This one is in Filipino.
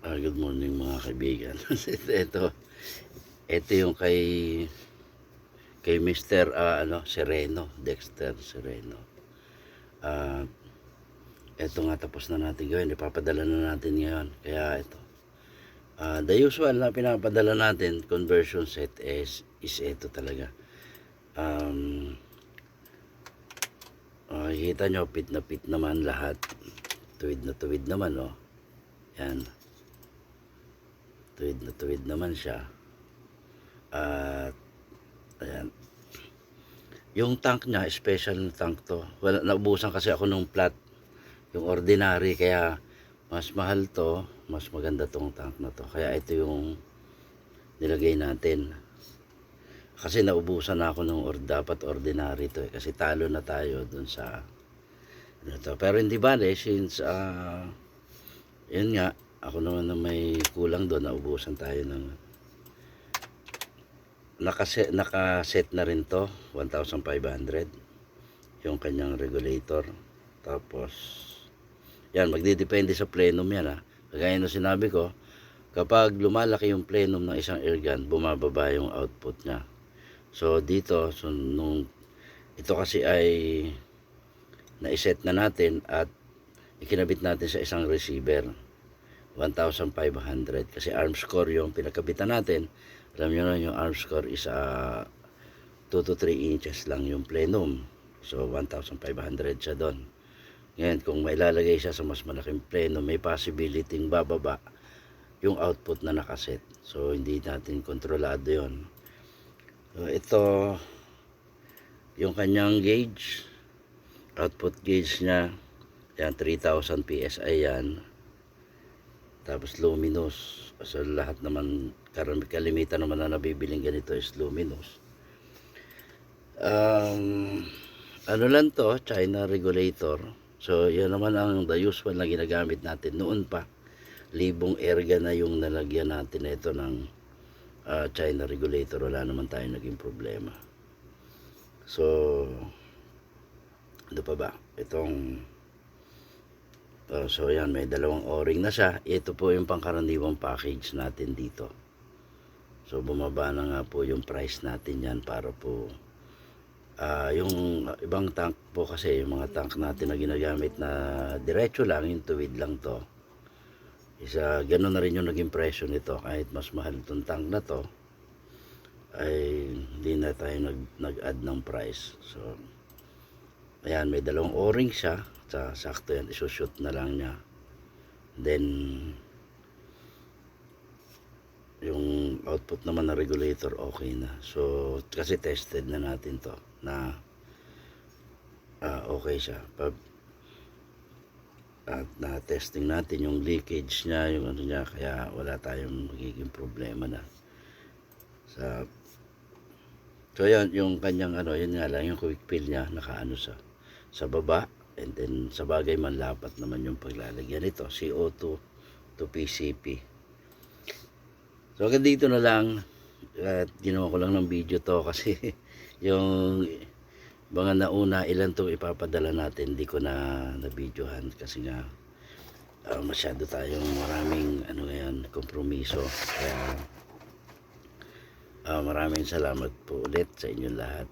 Good morning mga kaibigan. Ito yung kay Mr. Sereno, Dexter Sereno. Ah, ito nga tapos na natin gawin, ipapadala na natin ngayon. Kaya ito. The usual na pinapadala natin conversion set is ito talaga. Makikita nyo, pit na pit naman lahat. Tuwid na tuwid naman, oh. Yan. Tuwid na tuwid naman siya. At ayan. Yung tank niya, special na tank to. Wala, naubusan kasi ako nung flat, yung ordinary, kaya mas mahal to, mas maganda tong tank na to. Kaya ito yung nilagay natin. Kasi naubusan na ako nung dapat ordinary to kasi talo na tayo dun sa to. Pero hindi bale since yun nga, ako naman na may kulang doon, naubusan tayo ng nakaset na rin to 1,500 yung kanyang regulator. Tapos yan, magdidepende sa plenum yan, kagaya na sinabi ko, kapag lumalaki yung plenum ng isang airgun, bumababa yung output nya. So dito, nung ito kasi ay naiset na natin at ikinabit natin sa isang receiver 1,500 kasi arm score yung pinakabitan natin. Alam nyo na yung arm score is 2 to 3 inches lang yung plenum. So 1,500 siya doon. Ngayon kung mailalagay siya sa mas malaking plenum, may possibility bababa yung output na nakaset. So hindi natin kontrolado yon. So ito yung kanyang gauge, output gauge nya, yan 3,000 PSI yan. Tapos luminous. So lahat naman, kalimitan naman na nabibiling ganito is luminous. Ano lang to, China regulator. So yan naman ang the usual na ginagamit natin noon pa. Libong airgun na yung nalagyan natin ito ng China regulator. Wala naman tayo naging problema. So ano pa ba? Itong so yan, may dalawang o-ring na siya. Ito po yung pangkaraniwang package natin dito. So bumaba na nga po yung price natin yan para po yung ibang tank po kasi, yung mga tank natin na ginagamit na diretso lang, yung tuwid lang to, ganun na rin yung naging presyo nito. Kahit mas mahal itong tank na to, ay hindi na tayo nag-add ng price. So ayan, may dalawang o-ring siya. Sakto yan, isushoot na lang niya. Then yung output naman na regulator okay na. So kasi tested na natin to na okay siya. At na-testing natin yung leakage niya, yung ano niya, kaya wala tayong magiging problema na so yan, yung kanyang yun nga lang, yung quick fill niya nakaano sa baba. And then sa bagay man lapat naman yung paglalagyan nito, CO2 to PCP. So hanggang dito na lang. At ginawa ko lang ng video to kasi yung mga nauna ilan to ipapadala natin, hindi ko na videohan kasi nga masyado tayong maraming ngayon kompromiso. Kaya maraming salamat po ulit sa inyong lahat.